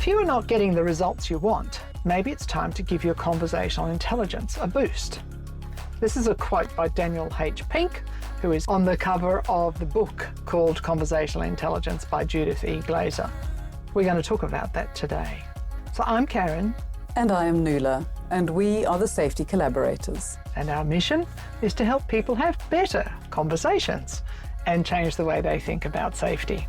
you are not getting the results you want, maybe it's time to give your conversational intelligence a boost. This is a quote by Daniel H. Pink, who is on the cover of the book called Conversational Intelligence by Judith E. Glaser. We're going to talk about that today. So I'm Karin. And I am Nuala, and we are the Safety Collaborators. And our mission is to help people have better conversations and change the way they think about safety.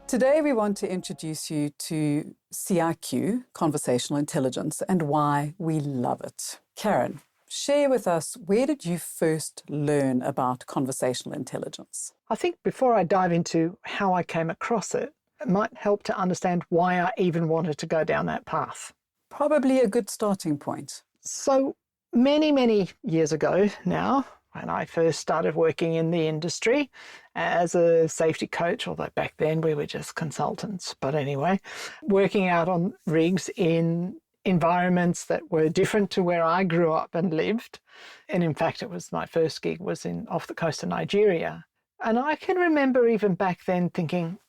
Today we want to introduce you to CIQ, Conversational Intelligence, and why we love it. Karin, share with us, where did you first learn about conversational intelligence? I think before I dive into how I came across it, it might help to understand why I even wanted to go down that path. Probably a good starting point. So many years ago now, when I first started working in the industry as a safety coach, although back then we were just consultants, but anyway, working out on rigs in environments that were different to where I grew up and lived. And in fact, it was my first gig was off the coast of Nigeria. And I can remember even back then thinking,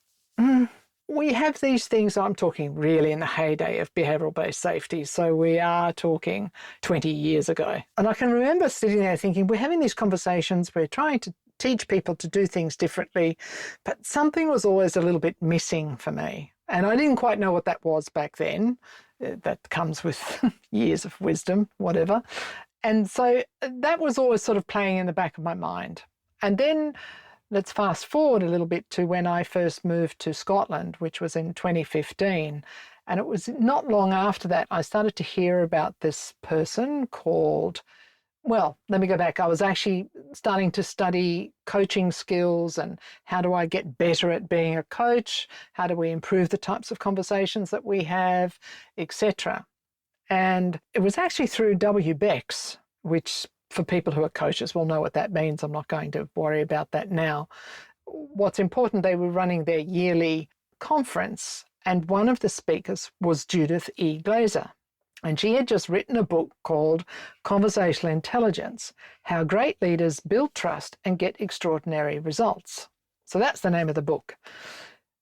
we have these things, I'm talking really in the heyday of behavioural-based safety, so we are talking 20 years ago. And I can remember sitting there thinking, we're having these conversations, we're trying to teach people to do things differently, but something was always a little bit missing for me. And I didn't quite know what that was back then. That comes with years of wisdom, whatever. And so that was always sort of playing in the back of my mind. And then let's fast forward a little bit to when I first moved to Scotland, which was in 2015. And it was not long after that I started to hear about this person called, well, let me go back. I was actually starting to study coaching skills and how do I get better at being a coach? How do we improve the types of conversations that we have, etc. And it was actually through W. Beck's, which for people who are coaches will know what that means. I'm not going to worry about that now. What's important, they were running their yearly conference, and one of the speakers was Judith E. Glaser. And she had just written a book called Conversational Intelligence, How Great Leaders Build Trust and Get Extraordinary Results. So that's the name of the book.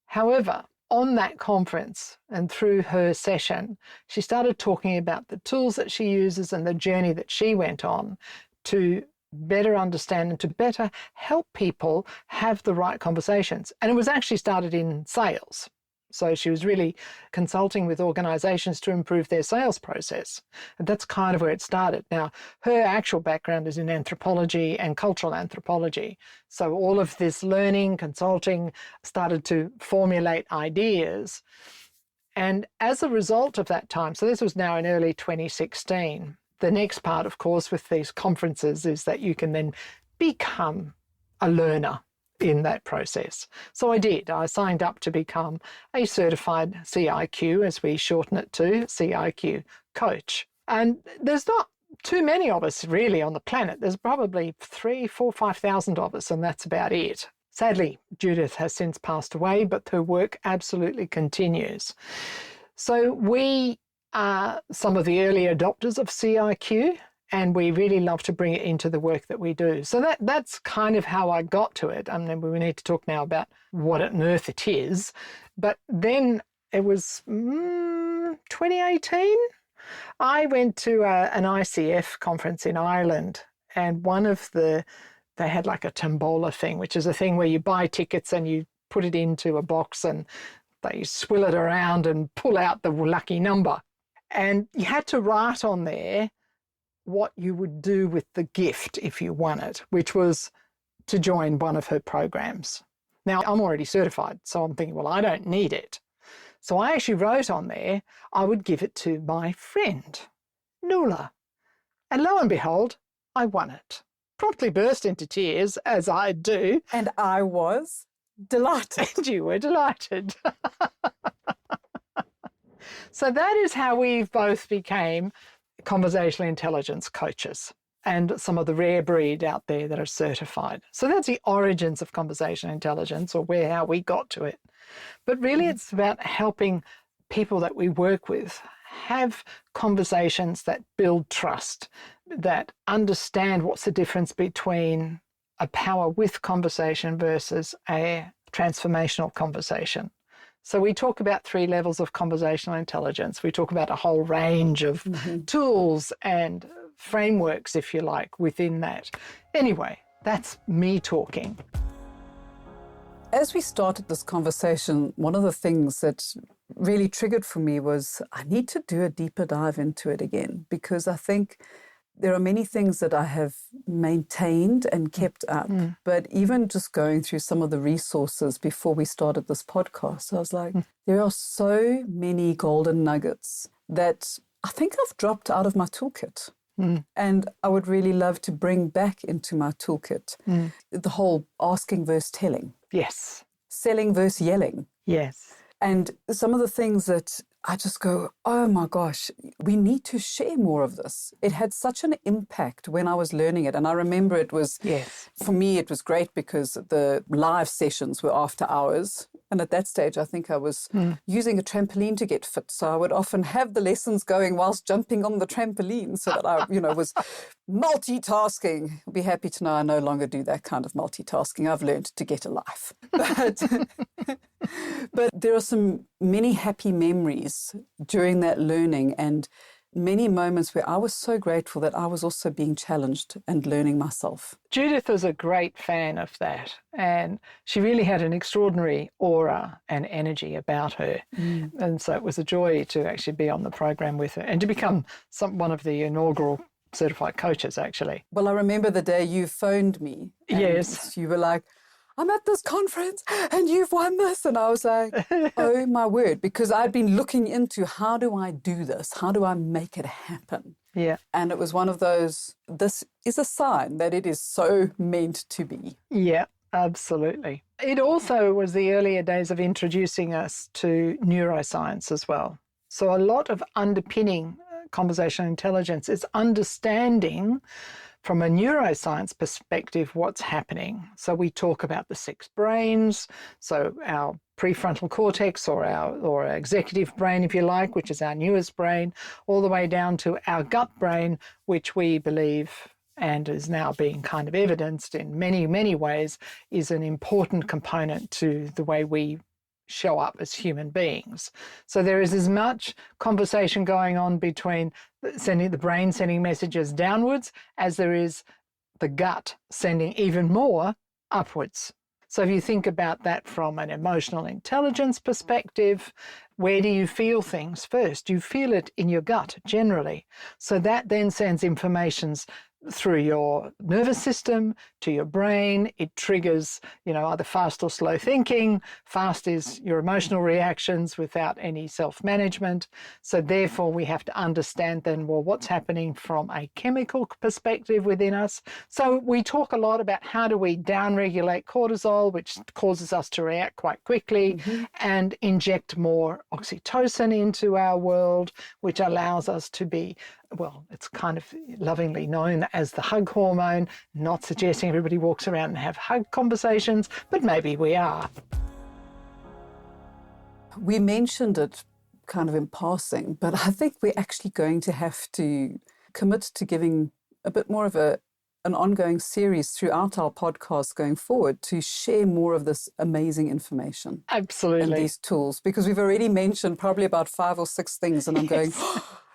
However, on that conference and through her session, she started talking about the tools that she uses and the journey that she went on to better understand and to better help people have the right conversations. And it was actually started in sales. So she was really consulting with organizations to improve their sales process. And that's kind of where it started. Now, her actual background is in anthropology and cultural anthropology. So all of this learning, consulting started to formulate ideas. And as a result of that time, so this was now in early 2016, the next part, of course, with these conferences is that you can then become a learner in that process. So I did. I signed up to become a certified CIQ, as we shorten it to, CIQ coach. And there's not too many of us really on the planet. There's probably 3,000, 4,000, 5,000 of us, and that's about it. Sadly, Judith has since passed away, but her work absolutely continues. So we are some of the early adopters of CIQ, and we really love to bring it into the work that we do. So that's kind of how I got to it. I mean, we need to talk now about what on earth it is. But then it was 2018. I went to an ICF conference in Ireland, and they had like a tombola thing, which is a thing where you buy tickets and you put it into a box and they swill it around and pull out the lucky number. And you had to write on there what you would do with the gift if you won it, which was to join one of her programs. Now, I'm already certified, so I'm thinking, well, I don't need it. So I actually wrote on there, I would give it to my friend, Nuala. And lo and behold, I won it. Promptly burst into tears, as I do. And I was delighted. And you were delighted. So that is how we both became conversational intelligence coaches and some of the rare breed out there that are certified. So that's the origins of conversational intelligence, or how we got to it. But really it's about helping people that we work with have conversations that build trust, that understand what's the difference between a power with conversation versus a transformational conversation. So we talk about 3 levels of conversational intelligence. We talk about a whole range of tools and frameworks, if you like, within that. Anyway, that's me talking. As we started this conversation, one of the things that really triggered for me was I need to do a deeper dive into it again, because I think there are many things that I have maintained and kept up. But even just going through some of the resources before we started this podcast, I was like, there are so many golden nuggets that I think I've dropped out of my toolkit. And I would really love to bring back into my toolkit the whole asking versus telling. Yes. Selling versus yelling. Yes. And some of the things that I just go, oh my gosh, we need to share more of this. It had such an impact when I was learning it. And I remember it was, for me, it was great because the live sessions were after hours. And at that stage, I think I was using a trampoline to get fit. So I would often have the lessons going whilst jumping on the trampoline so that I, was multitasking. You'll be happy to know I no longer do that kind of multitasking. I've learned to get a life. But there are many happy memories during that learning and many moments where I was so grateful that I was also being challenged and learning myself. Judith was a great fan of that, and she really had an extraordinary aura and energy about her. And so it was a joy to actually be on the program with her and to become one of the inaugural certified coaches, actually. Well, I remember the day you phoned me. Yes. You were like, I'm at this conference and you've won this. And I was like, oh my word, because I'd been looking into how do I do this? How do I make it happen? Yeah. And it was one of those, this is a sign that it is so meant to be. Yeah, absolutely. It also was the earlier days of introducing us to neuroscience as well. So a lot of underpinning conversational intelligence is understanding from a neuroscience perspective what's happening. So we talk about the 6 brains, so our prefrontal cortex or our executive brain, if you like, which is our newest brain, all the way down to our gut brain, which we believe and is now being kind of evidenced in many, many ways, is an important component to the way we show up as human beings. So there is as much conversation going on between the brain sending messages downwards as there is the gut sending even more upwards. So if you think about that from an emotional intelligence perspective, where do you feel things first? You feel it in your gut generally. So that then sends informations through your nervous system to your brain. It triggers, either fast or slow thinking. Fast is your emotional reactions without any self-management. So therefore we have to understand then, well, what's happening from a chemical perspective within us. So we talk a lot about how do we downregulate cortisol, which causes us to react quite quickly, and inject more oxytocin into our world, which allows us to be, well, it's kind of lovingly known as the hug hormone, not suggesting everybody walks around and have hug conversations, but maybe we are. We mentioned it kind of in passing, but I think we're actually going to have to commit to giving a bit more of an ongoing series throughout our podcast going forward to share more of this amazing information. Absolutely. And these tools, because we've already mentioned probably about 5 or 6 things, and I'm going,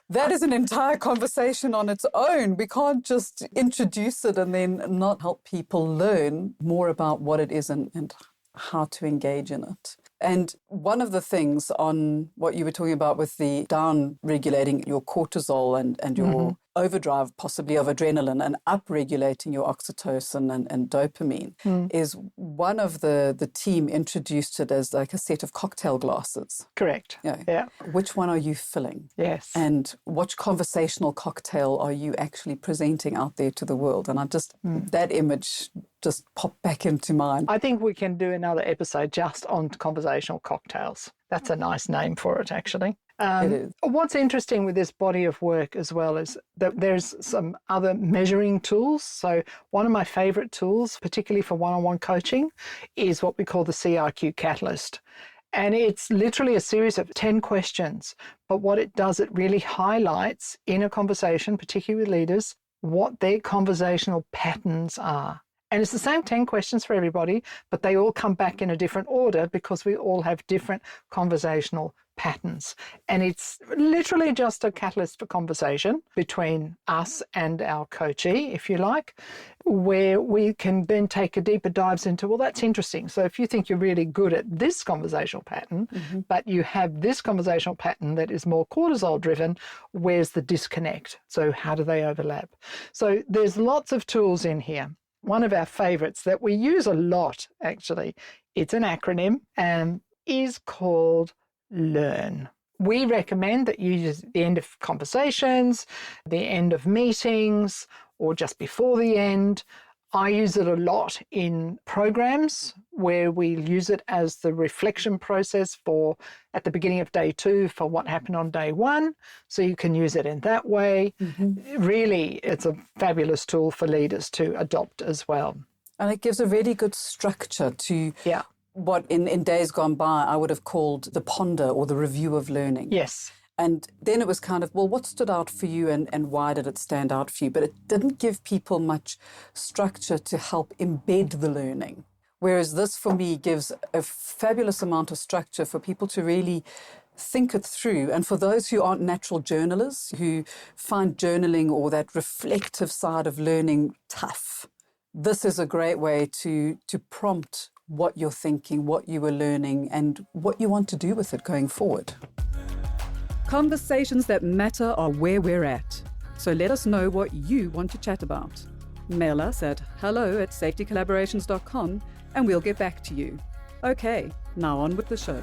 that is an entire conversation on its own. We can't just introduce it and then not help people learn more about what it is and how to engage in it. And one of the things on what you were talking about with the down regulating your cortisol and your overdrive possibly of adrenaline and up-regulating your oxytocin and dopamine is one of the team introduced it as like a set of cocktail glasses. Correct. Yeah. Which one are you filling? Yes. And what conversational cocktail are you actually presenting out there to the world? And I just, that image just popped back into mind. I think we can do another episode just on conversational cocktails. That's a nice name for it, actually. It is. What's interesting with this body of work as well is that there's some other measuring tools. So one of my favorite tools, particularly for one-on-one coaching, is what we call the CRQ Catalyst. And it's literally a series of 10 questions. But what it does, it really highlights in a conversation, particularly with leaders, what their conversational patterns are. And it's the same 10 questions for everybody, but they all come back in a different order because we all have different conversational patterns. And it's literally just a catalyst for conversation between us and our coachee, if you like, where we can then take a deeper dives into, well, that's interesting. So if you think you're really good at this conversational pattern, but you have this conversational pattern that is more cortisol driven, where's the disconnect? So how do they overlap? So there's lots of tools in here. One of our favorites that we use a lot, actually, it's an acronym and is called L.E.A.R.N. We recommend that you use at the end of conversations, the end of meetings, or just before the end. I use it a lot in programs where we use it as the reflection process for at the beginning of day 2 for what happened on day 1. So you can use it in that way. Really, it's a fabulous tool for leaders to adopt as well. And it gives a really good structure to what in days gone by I would have called the ponder or the review of learning. Yes. And then it was kind of, well, what stood out for you and why did it stand out for you? But it didn't give people much structure to help embed the learning. Whereas this, for me, gives a fabulous amount of structure for people to really think it through. And for those who aren't natural journalists, who find journaling or that reflective side of learning tough, this is a great way to prompt what you're thinking, what you were learning, and what you want to do with it going forward. Conversations that matter are where we're at. So let us know what you want to chat about. Mail us at hello@safetycollaborations.com and we'll get back to you. Okay, now on with the show.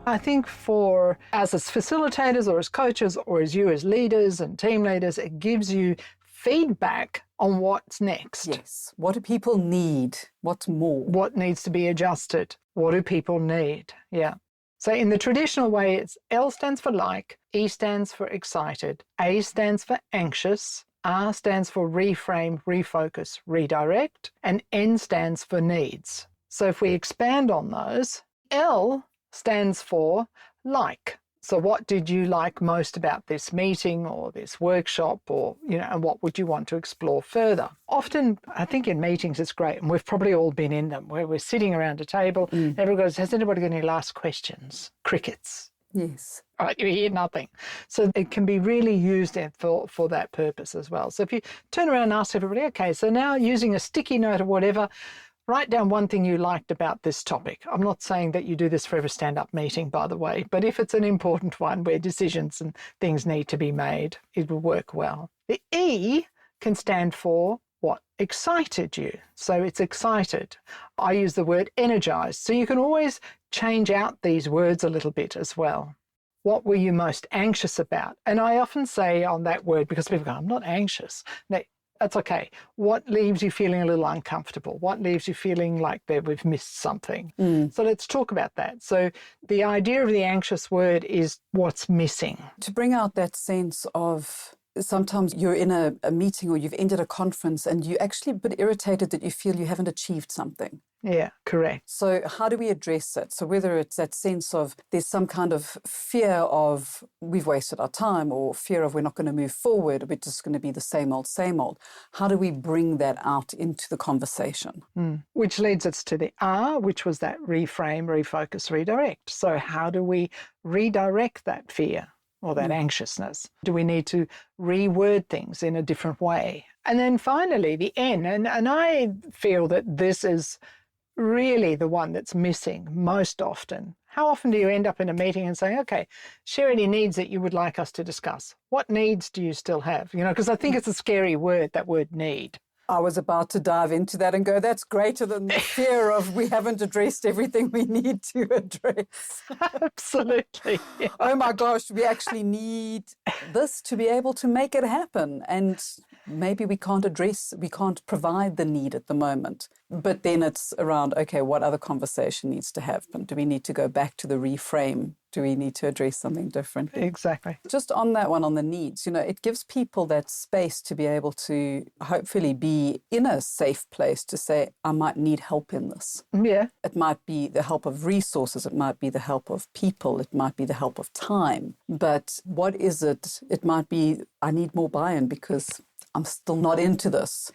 I think for us as facilitators or as coaches or as you as leaders and team leaders, it gives you feedback on what's next. Yes. What do people need? What's more? What needs to be adjusted? What do people need? Yeah. So in the traditional way, it's L stands for like, E stands for excited, A stands for anxious, R stands for reframe, refocus, redirect, and N stands for needs. So if we expand on those, L stands for like. So what did you like most about this meeting or this workshop or, and what would you want to explore further? Often, I think in meetings it's great, and we've probably all been in them, where we're sitting around a table, everyone goes, has anybody got any last questions? Crickets. Yes. Right, you hear nothing. So it can be really used for that purpose as well. So if you turn around and ask everybody, okay, so now using a sticky note or whatever, write down one thing you liked about this topic. I'm not saying that you do this for every stand-up meeting, by the way, but if it's an important one where decisions and things need to be made, it will work well. The E can stand for what excited you. So it's excited. I use the word energized. So you can always change out these words a little bit as well. What were you most anxious about? And I often say on that word, because people go, I'm not anxious. Now, that's okay. What leaves you feeling a little uncomfortable? What leaves you feeling like that we've missed something? So let's talk about that. So the idea of the anxious word is what's missing. To bring out that sense of sometimes you're in a meeting or you've ended a conference and you're actually a bit irritated that you feel you haven't achieved something. Yeah, correct. So how do we address it? So whether it's that sense of there's some kind of fear of we've wasted our time or fear of we're not going to move forward, we're just going to be the same old, how do we bring that out into the conversation? Which leads us to the R, which was that reframe, refocus, redirect. So how do we redirect that fear or that anxiousness? Do we need to reword things in a different way? And then finally, the N, and I feel that this is really the one that's missing most often. How often do you end up in a meeting and say, okay, share any needs that you would like us to discuss? What needs do you still have? Because I think it's a scary word, that word need. I was about to dive into that and go, that's greater than the fear of we haven't addressed everything we need to address. Absolutely. Yeah. Oh my gosh, we actually need this to be able to make it happen. And maybe we can't provide the need at the moment. But then it's around, okay, what other conversation needs to happen? Do we need to go back to the reframe? Do we need to address something different? Exactly. Just on that one, on the needs, it gives people that space to be able to hopefully be in a safe place to say, I might need help in this. Yeah. It might be the help of resources. It might be the help of people. It might be the help of time. But what is it? It might be, I need more buy-in because I'm still not into this.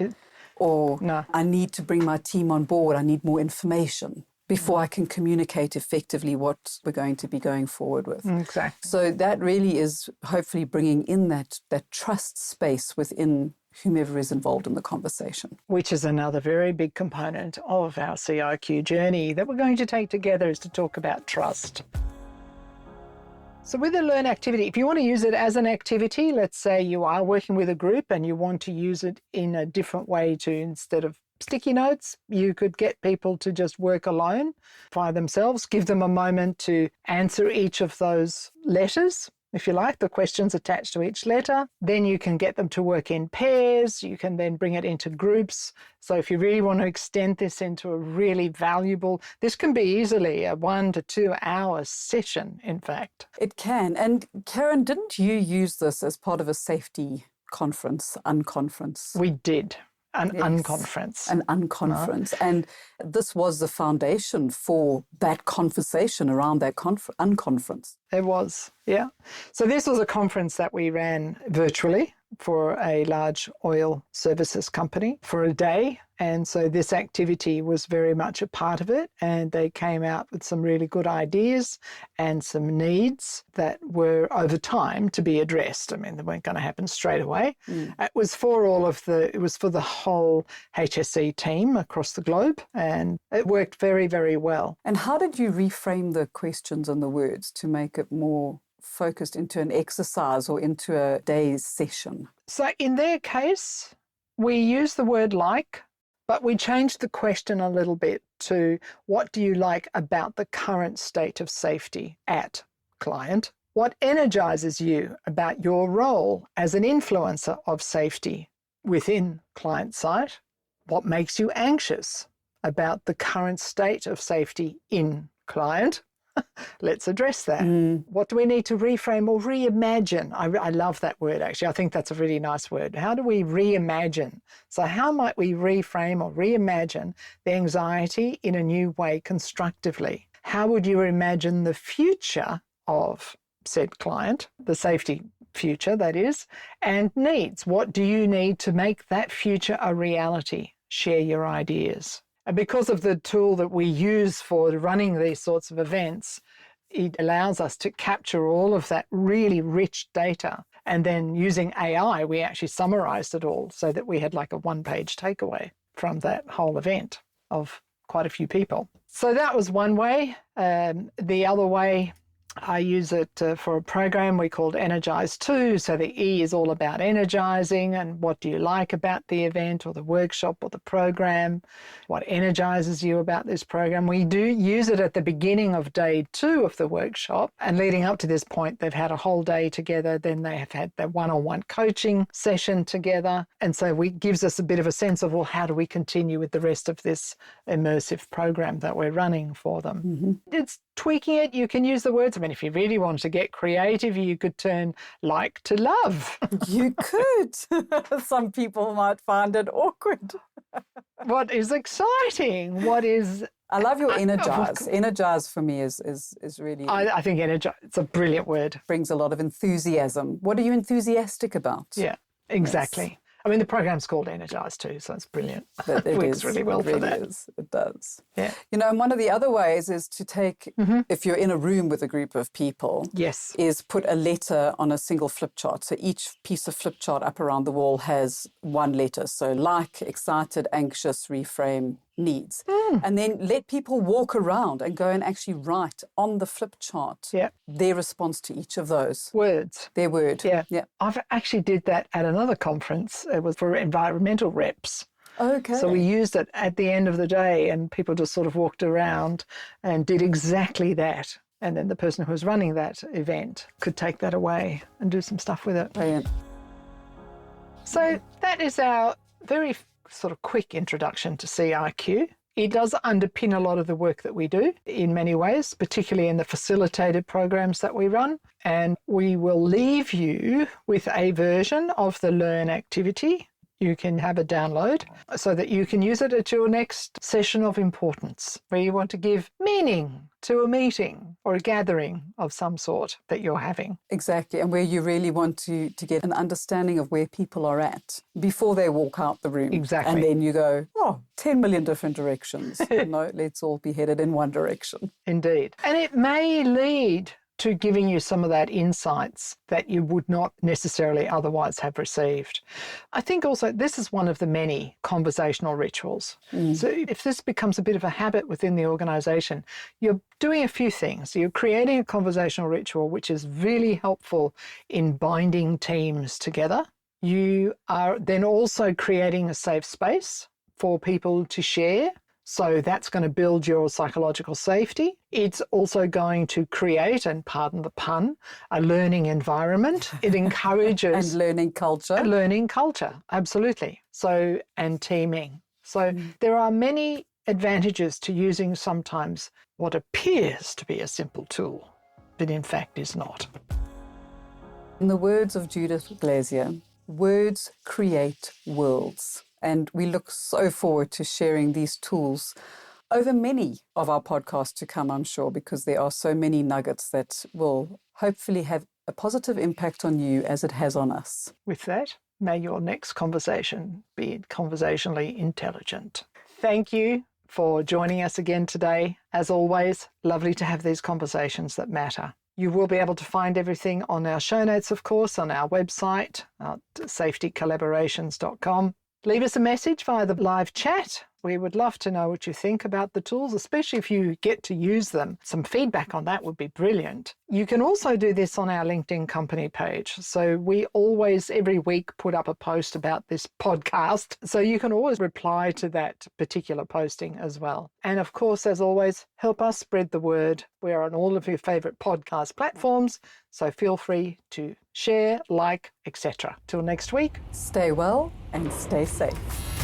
or No. I need to bring my team on board, I need more information before I can communicate effectively what we're going to be going forward with. Exactly. So that really is hopefully bringing in that trust space within whomever is involved in the conversation. Which is another very big component of our CIQ journey that we're going to take together, is to talk about trust. So with the L.E.A.R.N activity, if you want to use it as an activity, let's say you are working with a group and you want to use it in a different way to, instead of sticky notes, you could get people to just work alone by themselves, give them a moment to answer each of those letters, if you like, the questions attached to each letter. Then you can get them to work in pairs. You can then bring it into groups. So if you really want to extend this into a really valuable, this can be easily a 1 to 2 hour session, in fact. It can. And Karin, didn't you use this as part of a safety conference, unconference? We did. An Yes. unconference. An unconference. And this was the foundation for that conversation around that unconference. It was, yeah. So this was a conference that we ran virtually for a large oil services company for a day. And so this activity was very much a part of it. And they came out with some really good ideas and some needs that were over time to be addressed. I mean, they weren't going to happen straight away. It was for it was for the whole HSE team across the globe. And it worked very, very well. And how did you reframe the questions and the words to make it more focused into an exercise or into a day's session? So in their case, we use the word like, but we changed the question a little bit to, what do you like about the current state of safety at client? What energizes you about your role as an influencer of safety within client site? What makes you anxious about the current state of safety in client? Let's address that. What do we need to reframe or reimagine? I love that word, actually. I think that's a really nice word. How do we reimagine? So how might we reframe or reimagine the anxiety in a new way constructively? How would you imagine the future of said client, the safety future, that is, and needs? What do you need to make that future a reality? Share your ideas. And because of the tool that we use for running these sorts of events, it allows us to capture all of that really rich data. And then using AI, we actually summarized it all so that we had like a one-page takeaway from that whole event of quite a few people. So that was one way. The other way, I use it for a program we called Energize 2. So the E is all about energizing and what do you like about the event or the workshop or the program, what energizes you about this program. We do use it at the beginning of day 2 of the workshop, and leading up to this point, they've had a whole day together. Then they have had their one-on-one coaching session together. And so it gives us a bit of a sense of, well, how do we continue with the rest of this immersive program that we're running for them? It's tweaking it. You can use the words. I mean, if you really wanted to get creative, you could turn like to love. You could. Some people might find it awkward. What is exciting? What is... I love your energize. Energize for me is really... I think energize, it's a brilliant word. Brings a lot of enthusiasm. What are you enthusiastic about? Yeah, exactly. Yes. I mean, the program's called Energize too, so it's brilliant. It works really well for that. It does. Yeah. You know, and one of the other ways is to take, if you're in a room with a group of people, yes, is put a letter on a single flip chart. So each piece of flip chart up around the wall has one letter. So like, excited, anxious, reframe, needs. And then let people walk around and go and actually write on the flip chart their response to each of those words. Their word. Yeah. Yeah. I've actually did that at another conference. It was for environmental reps. Okay. So we used it at the end of the day, and people just sort of walked around and did exactly that. And then the person who was running that event could take that away and do some stuff with it. Brilliant. So that is our very sort of quick introduction to CIQ. It does underpin a lot of the work that we do in many ways, particularly in the facilitated programs that we run. And we will leave you with a version of the L.E.A.R.N activity you can have a download so that you can use it at your next session of importance, where you want to give meaning to a meeting or a gathering of some sort that you're having. Exactly, and where you really want to get an understanding of where people are at before they walk out the room. Exactly. And then you go, 10 million different directions. No, let's all be headed in one direction. Indeed. And it may lead to giving you some of that insights that you would not necessarily otherwise have received. I think also this is one of the many conversational rituals. So if this becomes a bit of a habit within the organisation, you're doing a few things. You're creating a conversational ritual which is really helpful in binding teams together. You are then also creating a safe space for people to share. So that's going to build your psychological safety. It's also going to create, and pardon the pun, a learning environment. It encourages... and learning culture. A learning culture, absolutely. So, and teaming. So there are many advantages to using sometimes what appears to be a simple tool, but in fact is not. In the words of Judith Glazier, words create worlds. And we look so forward to sharing these tools over many of our podcasts to come, I'm sure, because there are so many nuggets that will hopefully have a positive impact on you as it has on us. With that, may your next conversation be conversationally intelligent. Thank you for joining us again today. As always, lovely to have these conversations that matter. You will be able to find everything on our show notes, of course, on our website, safetycollaborations.com. Leave us a message via the live chat. We would love to know what you think about the tools, especially if you get to use them. Some feedback on that would be brilliant. You can also do this on our LinkedIn company page. So we always, every week, put up a post about this podcast. So you can always reply to that particular posting as well. And of course, as always, help us spread the word. We're on all of your favourite podcast platforms. So feel free to share, like, etc. Till next week. Stay well and stay safe.